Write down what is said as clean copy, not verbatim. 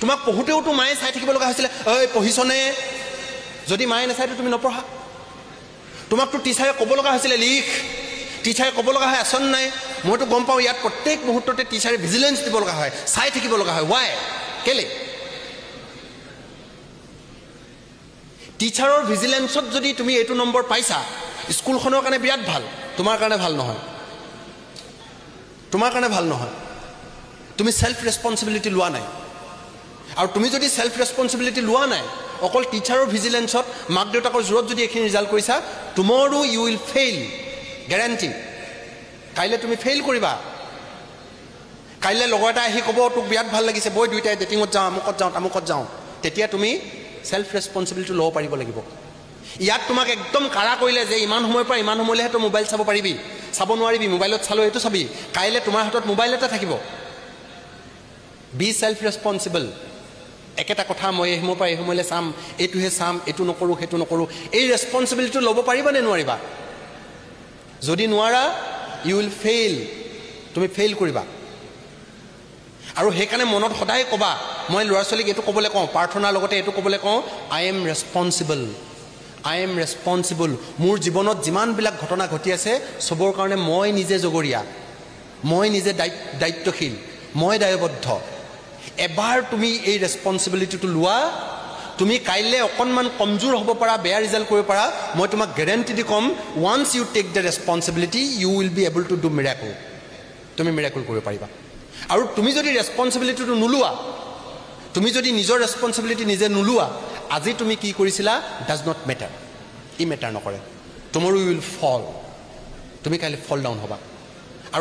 তোমাক পঢ়োতেওতো মায়ে চাই থাকিব লগা হৈছিলে, ঐ পঢ়িছনে? যদি মায়ে নাচায়তো তুমি নপঢ়া। তোমাকতো টিচাৰে ক'ব লগা হৈছিলে লিখ, টিচাৰে ক'ব লগা হয় আচৰণ নাই। মইতো গম পাওঁ ইয়াত প্ৰত্যেক মুহূৰ্ততে টিচাৰে ভিজিলেঞ্চ দিব লগা হয়, চাই থাকিব লগা হয়। ৱাই? কেলে? টিচাৰৰ ভিজিলেঞ্চত যদি তুমি এইটো নম্বৰ পাইছা, স্কুলখনৰ কাৰণে বিৰাট ভাল, তোমাৰ কাৰণে ভাল নহয়। তোমাৰ কাৰণে ভাল নহয়। তুমি সেলফ ৰেছপন্সিবিলিটি লোৱা নাই। আৰু তুমি যদি সেলফ ৰেছপন্সিবিলিটি লোৱা নাই, অকল টিচাৰৰ ভিজিলেঞ্চত মাক দেউতাকৰ জোৰত যদি এইখিনি ৰিজাল্ট কৰিছা, tomorrow you will fail, guarantee. কাইলৈ তুমি ফেইল কৰিবা। কাইলৈ লগৰ এটা আহি ক'ব তোক বিৰাট ভাল লাগিছে, বৈ দুইটাই ডেটিঙত যাওঁ, আমুকত যাওঁ, তামুকত যাওঁ। তেতিয়া তুমি সেলফ ৰেছপন্সিবিলিটি ল'ব পাৰিব লাগিব। ইয়াত তোমাক একদম কাৰা কৰিলে যে ইমান সময়ৰ পৰা ইমান সময়লৈহে তই মোবাইল চাব পাৰিবি, চাব নোৱাৰিবি, মোবাইলত চালো এইটো চাবি। কাইলৈ তোমাৰ হাতত মোবাইল এটা থাকিব। Be self responsible. একেটা কথা মই এই সময়ৰ পৰা এই সময়লৈ চাম, এইটোহে চাম, এইটো নকৰোঁ, সেইটো নকৰোঁ। এই ৰেছপন্সিবিলিটিটো ল'ব পাৰিবা নে নোৱাৰিবা? যদি নোৱাৰা, ইউ উইল ফেইল। তুমি ফেইল কৰিবা। আৰু সেইকাৰণে মনত সদায় ক'বা, মই ল'ৰা ছোৱালীক এইটো ক'বলৈ কওঁ, প্ৰাৰ্থনাৰ লগতে এইটো ক'বলৈ কওঁ, আই এম ৰেছপন্সিবল, আই এম ৰেছপন্সিবল। মোৰ জীৱনত যিমানবিলাক ঘটনা ঘটি আছে, চবৰ কাৰণে মই নিজে জগৰীয়া, মই নিজে দায়িত্বশীল, মই দায়বদ্ধ। এবাৰ তুমি এই ৰেছপন্সিবিলিটিটো লোৱা, তুমি কাইলৈ অকণমান কমজোৰ হ'ব পাৰা, বেয়া ৰিজাল্ট কৰিব পাৰা, মই তোমাক গেৰেণ্টি দি ক'ম, once you take the responsibility, you will be able to do miracle. তুমি মিৰাকল কৰিব পাৰিবা। আৰু তুমি যদি ৰেছপন্সিবিলিটিটো নোলোৱা, তুমি যদি নিজৰ ৰেছপন্সিবিলিটি নিজে নোলোৱা, আজি তুমি কি কৰিছিলা ডাজ নট মেটাৰ, ই মেটাৰ নকৰে। Tomorrow you will fall. তুমি কাইলৈ ফল ডাউন হ'বা।